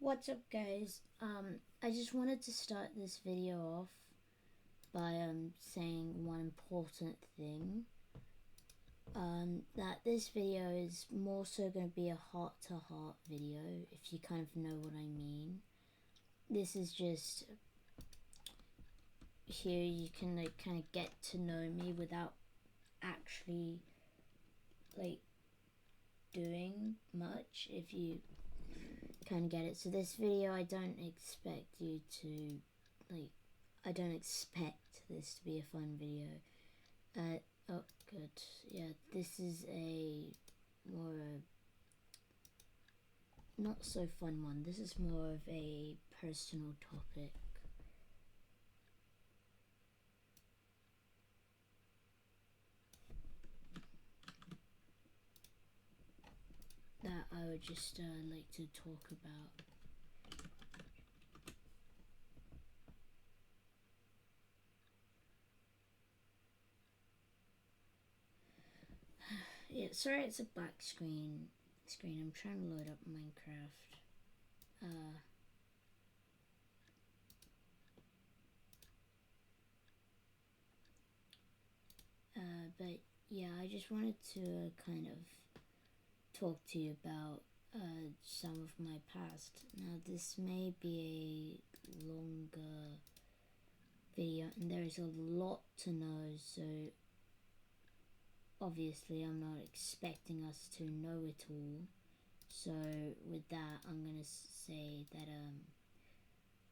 What's up, guys? I just wanted to start this video off by saying one important thing. That this video is more so going to be a heart-to-heart video, if you kind of know what I mean. This is just here you can like kind of get to know me without actually like doing much, if you kind of get it. So this video, I don't expect you to I don't expect this to be a fun video. Oh good, yeah, this is a more not so fun one. This is more of a personal topic. That I would just like to talk about. Yeah, sorry it's a black screen. I'm trying to load up Minecraft. But yeah, I just wanted to kind of talk to you about some of my past. Now this may be a longer video and there is a lot to know, so obviously I'm not expecting us to know it all. So with that, I'm gonna say that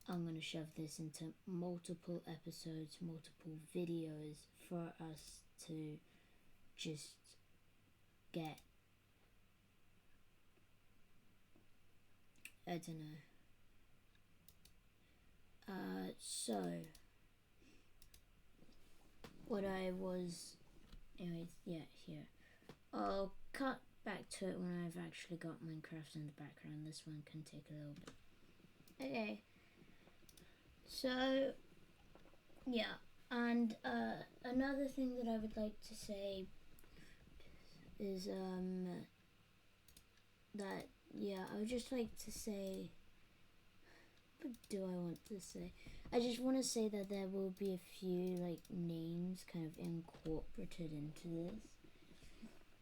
I'm gonna shove this into multiple episodes, multiple videos for us to just get, I don't know. So what I was, anyways, yeah, here. I'll cut back to it when I've actually got Minecraft in the background. This one can take a little bit. Okay. So, yeah. And another thing that I would like to say is that, yeah, I would just like to say, what do I want to say? I just want to say that there will be a few like names kind of incorporated into this.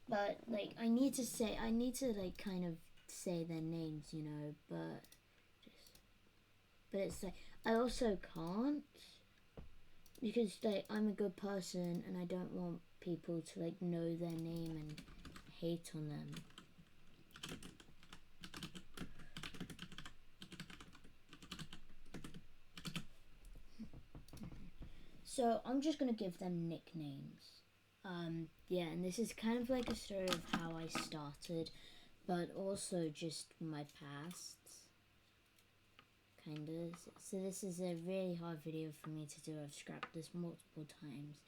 But like I need to like kind of say their names, you know, but it's like I also can't, because like I'm a good person and I don't want people to like know their name and hate on them. So I'm just gonna give them nicknames. Yeah, and this is kind of like a story of how I started, but also just my past. Kind of. So this is a really hard video for me to do. I've scrapped this multiple times.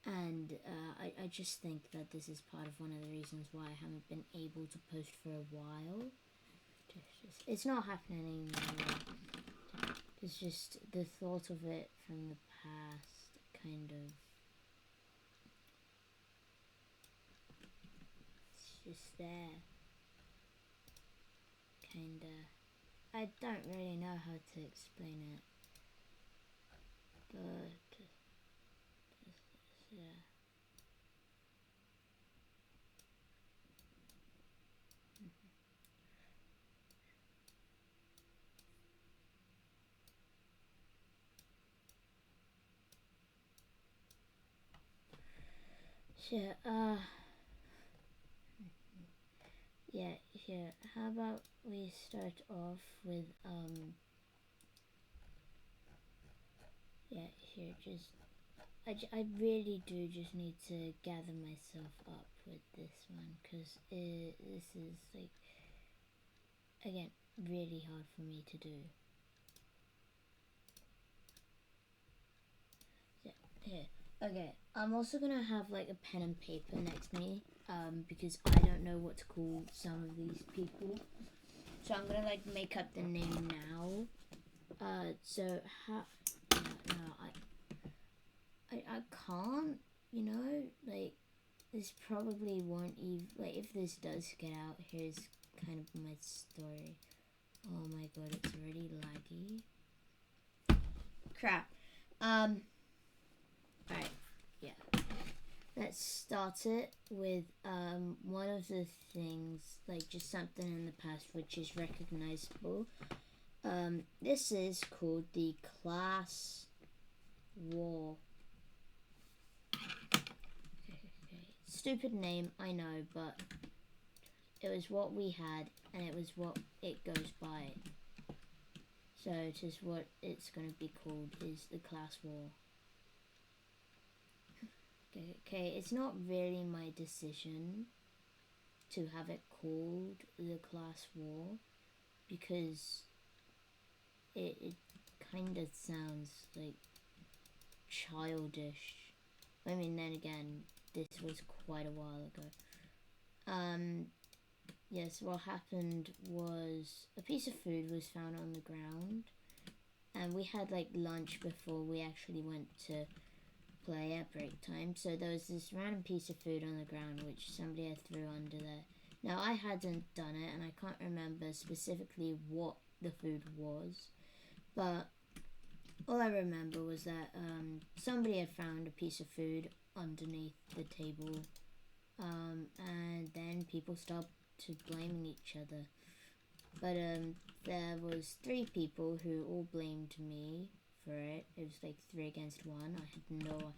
And I just think that this is part of one of the reasons why I haven't been able to post for a while. It's not happening anymore. It's just the thought of it from the past kind of. It's just there. Kinda. I don't really know how to explain it. But. Yeah. Sure, yeah, here, how about we start off with, yeah, here, just, I really do just need to gather myself up with this one, because this is, like, again, really hard for me to do. Yeah, here. Okay, I'm also gonna have like a pen and paper next to me, because I don't know what to call some of these people. So I'm gonna like make up the name now. So I can't, you know, like this probably won't even, like if this does get out, here's kind of my story. Oh my my god, it's already laggy. Crap. Alright, yeah. Let's start it with one of the things, like just something in the past which is recognizable. This is called the Class War. Okay. Stupid name, I know, but it was what we had and it was what it goes by. So it is what it's going to be called, is the Class War. Okay, it's not really my decision to have it called the Class War because it kind of sounds like childish. I mean, then again, this was quite a while ago. Yes, what happened was a piece of food was found on the ground, and we had like lunch before we actually went to play at break time. So there was this random piece of food on the ground which somebody had threw under there. Now I hadn't done it, and I can't remember specifically what the food was, but all I remember was that somebody had found a piece of food underneath the table, and then people stopped to blaming each other. But there was 3 people who all blamed me for it. It was like 3 against 1. I had no...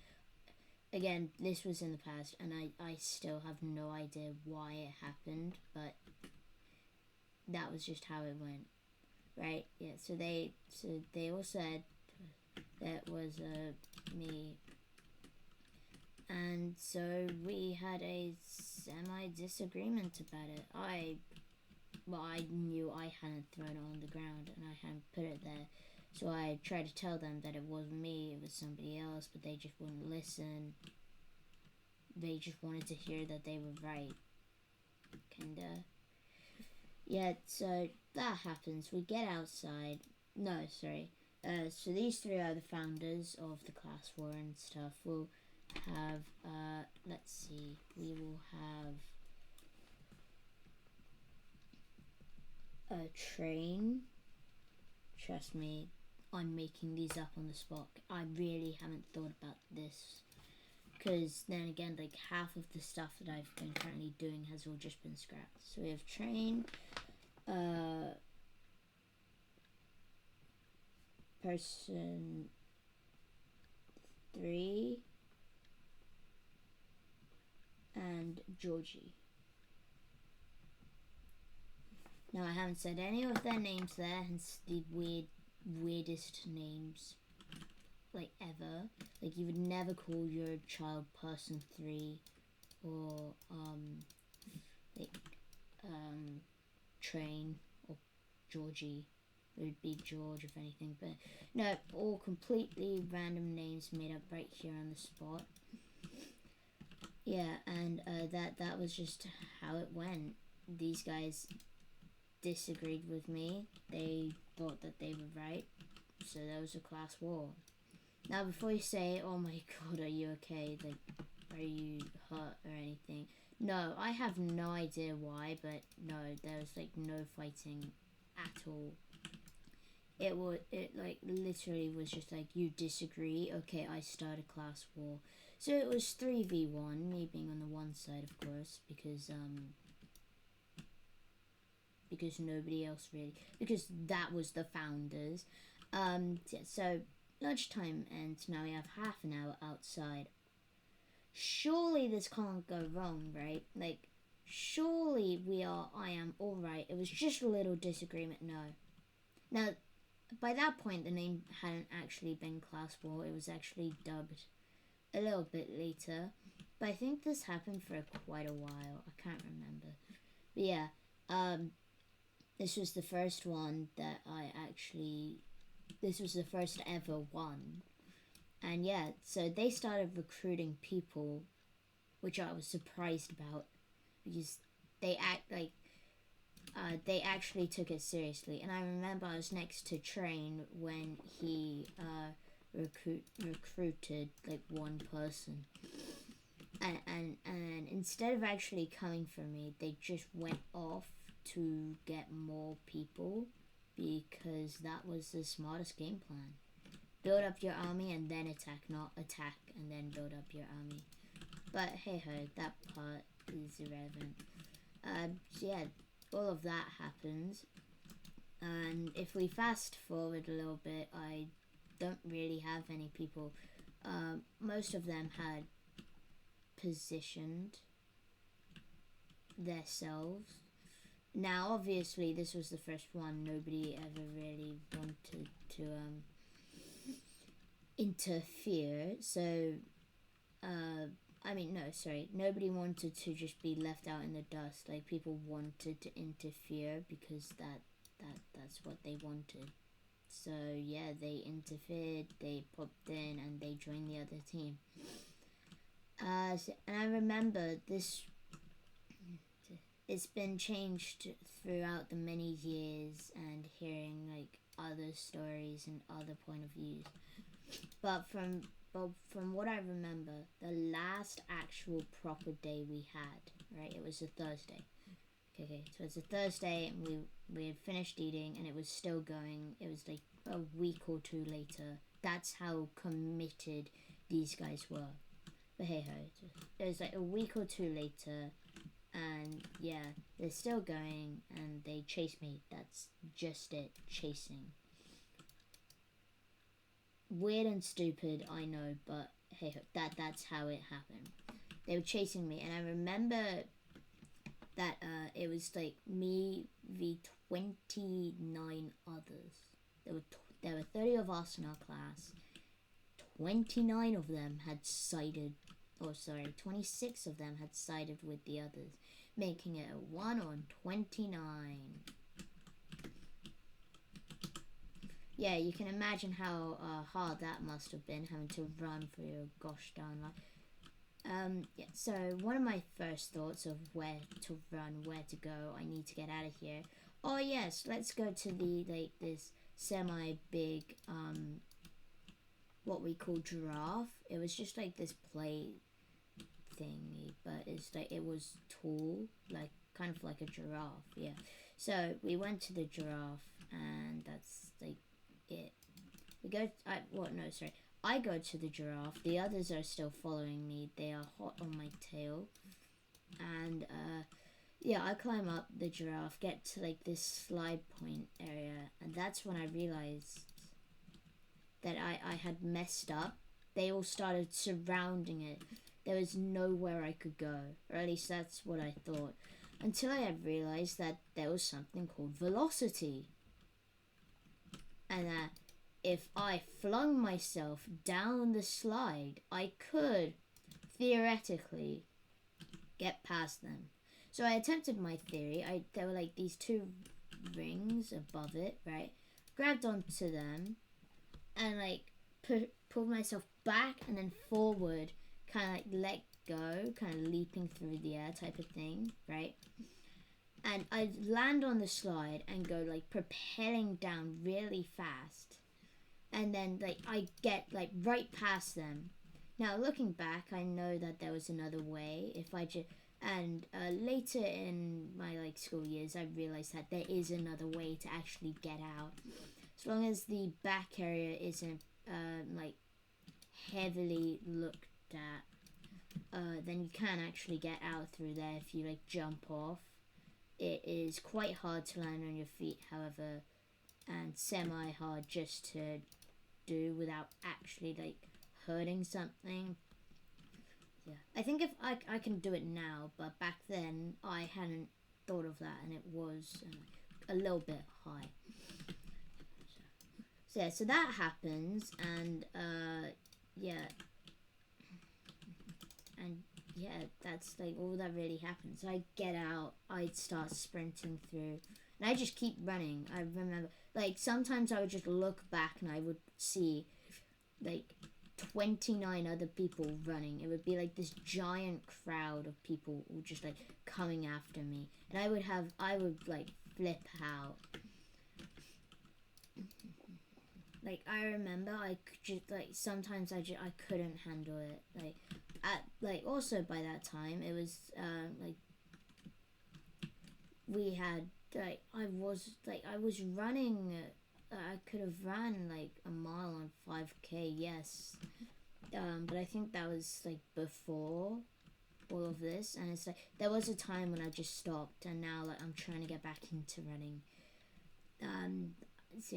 Again, this was in the past, and I still have no idea why it happened, but that was just how it went. Right? Yeah, so they all said that was me. And so we had a semi-disagreement about it. I knew I hadn't thrown it on the ground and I hadn't put it there. So I tried to tell them that it wasn't me, it was somebody else, but they just wouldn't listen. They just wanted to hear that they were right. Kinda. Yeah, so that happens. We get outside. No, sorry. So these 3 are the founders of the Class War and stuff. We'll have, let's see, we will have a train. Trust me, I'm making these up on the spot. I really haven't thought about this, because then again, like half of the stuff that I've been currently doing has all just been scrapped. So we have train, person 3, and Georgie. Now I haven't said any of their names there, hence the weirdest names like ever. Like you would never call your child person 3 or train or Georgie. It would be George if anything, but no, all completely random names made up right here on the spot. Yeah, and that was just how it went. These guys disagreed with me. They thought that they were right, so there was a class war. Now before you say, oh my god, are you okay, like are you hurt or anything, no, I have no idea why, but no, there was like no fighting at all. It like literally was just like, you disagree, okay, I start a class war. So it was 3v1, me being on the one side of course, because nobody else really, because that was the founders. Yeah, so lunchtime ends, now we have half an hour outside. Surely this can't go wrong, right? Like, surely I am alright. It was just a little disagreement, no. Now, by that point, the name hadn't actually been Class War. It was actually dubbed a little bit later. But I think this happened for quite a while. I can't remember. But yeah, this was the first one that this was the first ever one. And yeah, so they started recruiting people, which I was surprised about, because they actually took it seriously. And I remember I was next to Train when he recruited like one person, and instead of actually coming for me, they just went off to get more people, because that was the smartest game plan. Build up your army and then attack, not attack and then build up your army. But hey ho, that part is irrelevant. So yeah, all of that happens. And if we fast forward a little bit, I don't really have any people. Most of them had positioned themselves. Now, obviously, this was the first one. Nobody ever really wanted to interfere. So, nobody wanted to just be left out in the dust. Like, people wanted to interfere because that's what they wanted. So yeah, they interfered, they popped in, and they joined the other team. And I remember this. It's been changed throughout the many years, and hearing like other stories and other point of views. But from what I remember, the last actual proper day we had, right? It was a Thursday. Okay, so it's a Thursday, and we had finished eating, and it was still going. It was like a week or two later. That's how committed these guys were. But hey ho, it was like a week or two later, and yeah, they're still going, and they chased me. That's just it, chasing. Weird and stupid, I know, but hey ho, that's how it happened. They were chasing me, and I remember that it was like me v 29 others. There were 30 of us in our class. 29 of them had sided, 26 of them had sided with the others, making it a 1 on 29. Yeah, you can imagine how hard that must have been, having to run for your gosh darn life. Yeah, so one of my first thoughts of where to run, where to go, I need to get out of here. Oh yes, let's go to the this semi-big what we call giraffe. It was just like this play thingy, but it's like it was tall, like kind of like a giraffe. Yeah. So we went to the giraffe, and that's like it. I go to the giraffe. The others are still following me. They are hot on my tail. And yeah, I climb up the giraffe, get to like this slide point area, and that's when I realized that I had messed up. They all started surrounding it. There was nowhere I could go, or at least that's what I thought, until I had realized that there was something called velocity. And that if I flung myself down the slide, I could, theoretically, get past them. So I attempted my theory. There were like these two rings above it, right? Grabbed onto them, and like pulled myself back and then forward, kind of like let go, kind of leaping through the air type of thing, right? And I land on the slide and go like propelling down really fast, and then like I get like right past them. Now looking back, I know that there was another way. If I just later in my like school years, I realized that there is another way to actually get out, as long as the back area isn't like heavily looked at. Then you can actually get out through there if you like jump off. It is quite hard to land on your feet, however, and semi-hard just to do without actually like hurting something. Yeah, I think if I can do it now, but back then I hadn't thought of that, and it was a little bit high. So yeah, so that happens, and yeah, that's like all that really happens. So I get out, I start sprinting through, and I just keep running. I remember, like, sometimes I would just look back and I would see, like, 29 other people running. It would be like this giant crowd of people all just like coming after me, and I would like flip out. Like, I remember I could just like sometimes I couldn't handle it. Also by that time it was like we had like I was running. I could have ran like a mile on 5K, yes. But I think that was like before all of this, and it's like there was a time when I just stopped, and now like I'm trying to get back into running. So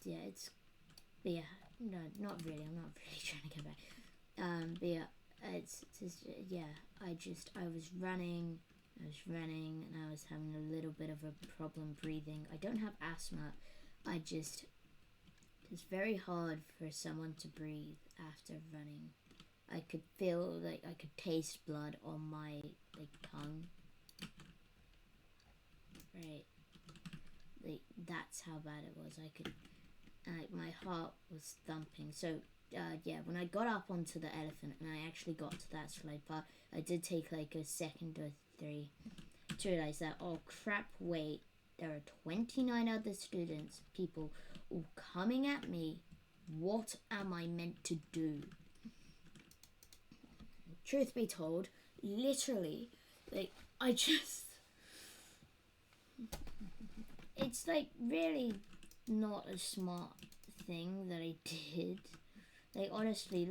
it's yeah, no, not really. I'm not really trying to get back. But yeah, it's just yeah. I was running. And I was having a little bit of a problem breathing. I don't have asthma. It's very hard for someone to breathe after running. I could feel like I could taste blood on my like tongue. Right, like that's how bad it was. I could, like my heart was thumping. So yeah, when I got up onto the elephant and I actually got to that slide part, I did take like a second or three to realize that, oh crap, wait, there are 29 other people all coming at me. What am I meant to do? Truth be told, literally, like, it's like really not a smart thing that I did. Like, honestly,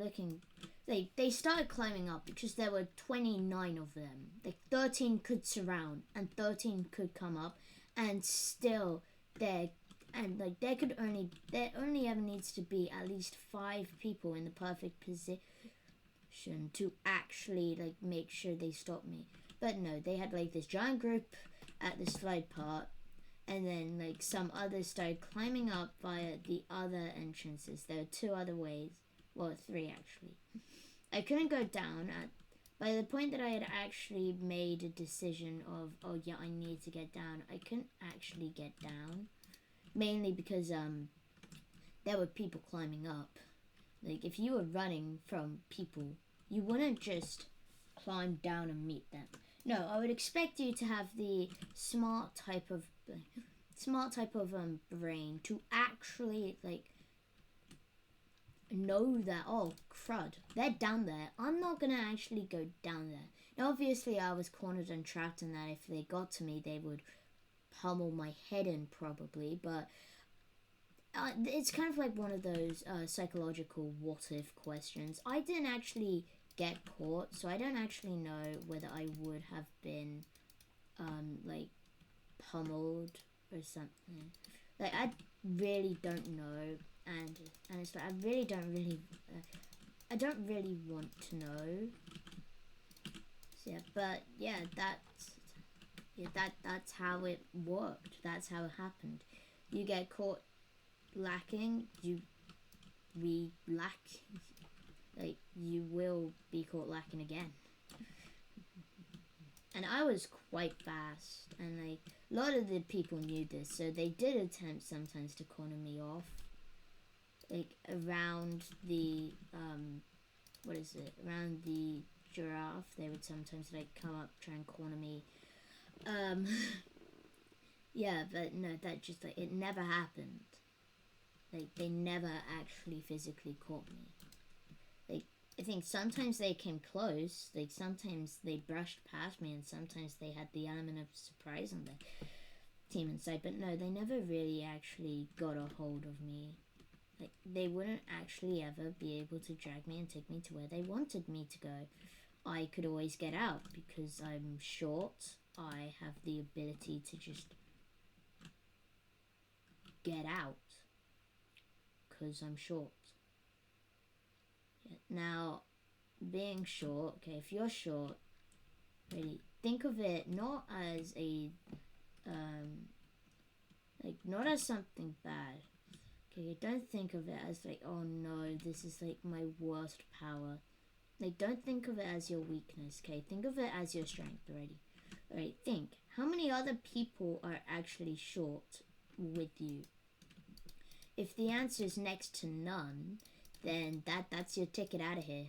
they started climbing up because there were 29 of them. Like, 13 could surround and 13 could come up, and still there only ever needs to be at least 5 people in the perfect position to actually like make sure they stop me. But no, they had like this giant group at the slide part, and then like some others started climbing up via the other entrances. There were 2 other ways. Well, 3 actually. I couldn't go down by the point that I had actually made a decision of, oh yeah, I need to get down. I couldn't actually get down, mainly because there were people climbing up. Like if you were running from people, you wouldn't just climb down and meet them. No, I would expect you to have the smart type of brain to actually like know that, oh crud, they're down there, I'm not gonna actually go down there. Now obviously I was cornered and trapped in that if they got to me they would pummel my head in probably, but it's kind of like one of those psychological what if questions. I didn't actually get caught, so I don't actually know whether I would have been like pummeled or something. Like I really don't know, and it's like I don't really want to know. So, yeah, but yeah, that's how it worked. That's how it happened. You get caught lacking, you re-lack. Like you will be caught lacking again. And I was quite fast, and like a lot of the people knew this, so they did attempt sometimes to corner me off. Like around the around the giraffe, they would sometimes like come up, try and corner me. Yeah, but no, that just like it never happened. Like they never actually physically caught me. Like I think sometimes they came close, like sometimes they brushed past me, and sometimes they had the element of surprise on the team inside, but no, they never really actually got a hold of me. Like they wouldn't actually ever be able to drag me and take me to where they wanted me to go. I could always get out because I'm short. I have the ability to just get out because I'm short. Yeah. Now, being short, okay, if you're short, really think of it not as a not as something bad. Okay, don't think of it as like, oh no, this is like my worst power. Like, don't think of it as your weakness, okay? Think of it as your strength already. Alright, think. How many other people are actually short with you? If the answer is next to none, then that's your ticket out of here.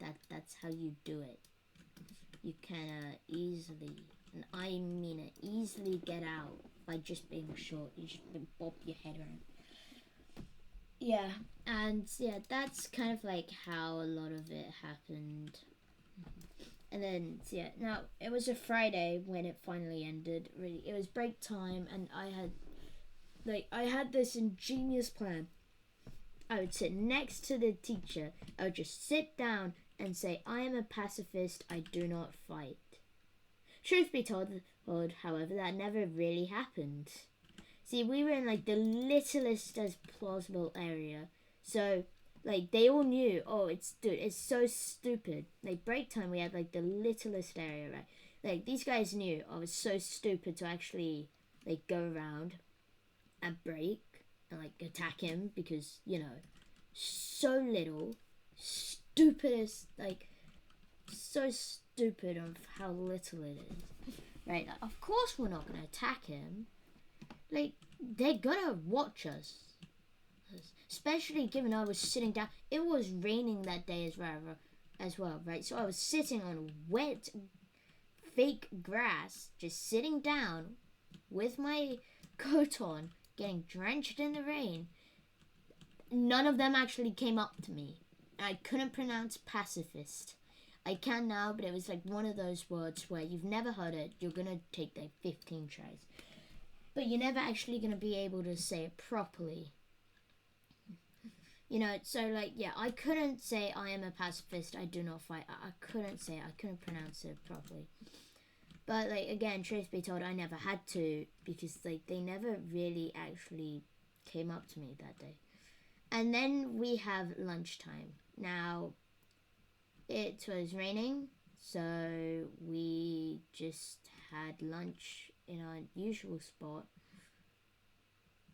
That's how you do it. You can easily, and I mean it, easily get out by just being short. You just bop your head around. Yeah, and yeah, that's kind of like how a lot of it happened. And then, so yeah, now it was a Friday when it finally ended. Really, it was break time, and I had this ingenious plan. I would sit next to the teacher. I would just sit down and say, "I am a pacifist. I do not fight." Truth be told, however, that never really happened. See, we were in like the littlest as plausible area, so like they all knew. Oh, it's so stupid. Like break time, we had like the littlest area, right? Like these guys knew. Oh, it's so stupid to actually like go around and break and like attack him because so little, stupidest like so stupid of how little it is. Right? Like, of course we're not gonna attack him. Like they're gonna watch us. Especially given I was sitting down. It was raining that day as well, right? So I was sitting on wet, fake grass, just sitting down with my coat on, getting drenched in the rain. None of them actually came up to me. I couldn't pronounce pacifist. I can now, but it was like one of those words where you've never heard it. You're gonna take like 15 tries. But you're never actually gonna be able to say it properly. So like, yeah, I couldn't say I am a pacifist, I do not fight. I couldn't say it. I couldn't pronounce it properly. But like, again, truth be told, I never had to because like they never really actually came up to me that day. And then we have lunchtime. Now, it was raining, so we just had lunch in our usual spot.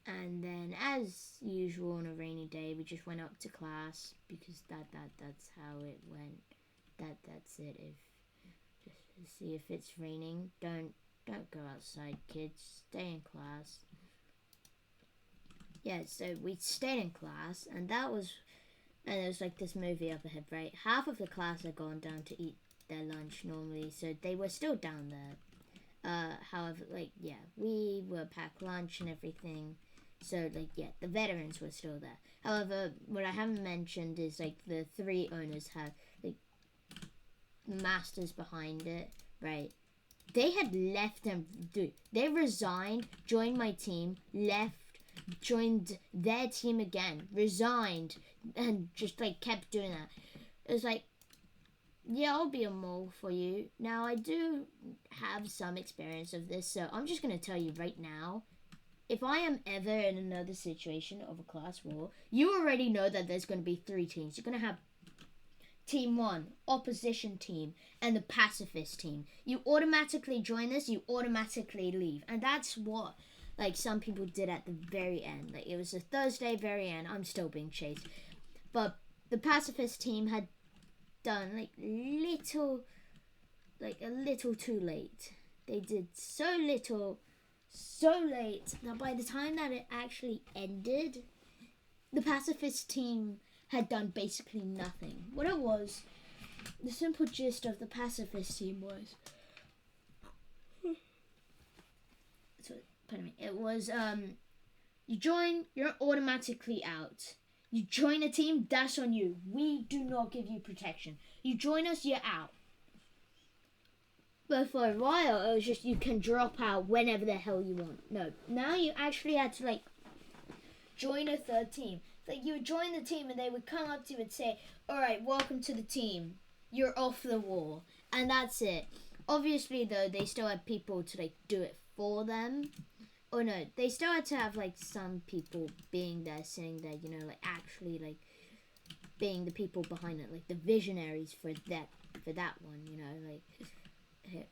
And then, as usual on a rainy day, we just went up to class because that's how it went. That's it. Just see if it's raining, don't go outside, kids. Stay in class. Yeah, so we stayed in class, and there was like this movie up ahead, right? Half of the class had gone down to eat their lunch normally, so they were still down there. However, like, yeah, we were packed lunch and everything. So, like, yeah, the veterans were still there. However, what I haven't mentioned is, like, the three owners have, like, the masters behind it, right? They had left them, dude. They resigned, joined my team, left, joined their team again, resigned, and just, like, kept doing that. It was like, yeah, I'll be a mole for you. Now, I do have some experience of this, so I'm just going to tell you right now, if I am ever in another situation of a class war, you already know that there's going to be three teams. You're going to have Team 1, opposition team, and the pacifist team. You automatically join this, you automatically leave. And that's what, like, some people did at the very end. Like, it was a Thursday very end. I'm still being chased. But the pacifist team had done, like, a little too late. They did so little, so late, that by the time that it actually ended, the pacifist team had done basically nothing. What it was, the simple gist of the pacifist team was, it was, you join, you're automatically out. You join a team, that's on you. We do not give you protection. You join us, you're out. But for a while, it was just you can drop out whenever the hell you want. No, now you actually had to, like, join a third team. Like, you would join the team and they would come up to you and say, "Alright, welcome to the team. You're off the war." And that's it. Obviously, though, they still had people to, like, do it for them. Or no, they still had to have, like, some people being there, sitting there, like, actually, like, being the people behind it. Like, the visionaries for that one,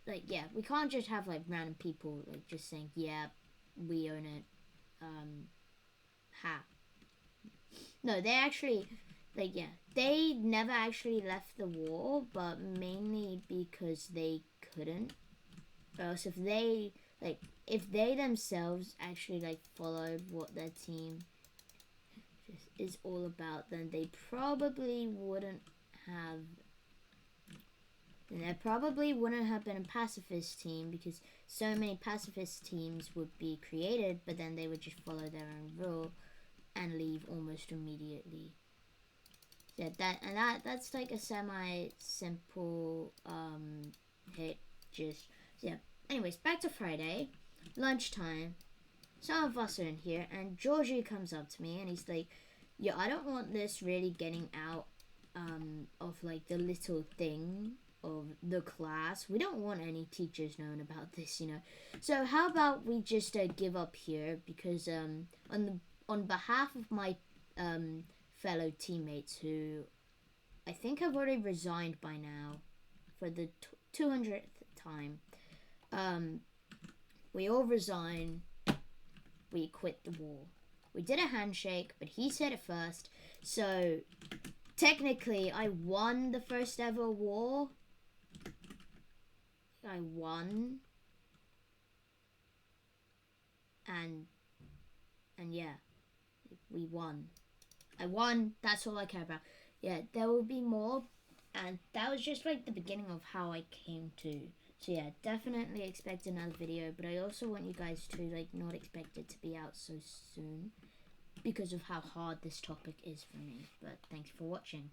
like, yeah, we can't just have, like, random people, like, just saying, "Yeah, we own it." No, they actually, like, yeah, they never actually left the war, but mainly because they couldn't. Or else if they themselves actually, like, followed what their team is all about, then they probably wouldn't have... And there probably wouldn't have been a pacifist team because so many pacifist teams would be created, but then they would just follow their own rule and leave almost immediately. Yeah, that's like a semi-simple hit. Just yeah. Anyways, back to Friday, lunchtime. Some of us are in here, and Georgie comes up to me and he's like, "Yeah, I don't want this really getting out of like the little thing of the class. We don't want any teachers knowing about this, you know. So how about we just give up here because on behalf of my fellow teammates who I think have already resigned by now for the 200th time, we all resign. We quit the war. We did a handshake, but he said it first. So technically, I won the first ever war. I won. And yeah, we won. I won. That's all I care about. Yeah, there will be more, and that was just like the beginning of how I came to. So yeah, definitely expect another video, but I also want you guys to like not expect it to be out so soon because of how hard this topic is for me. But thanks for watching.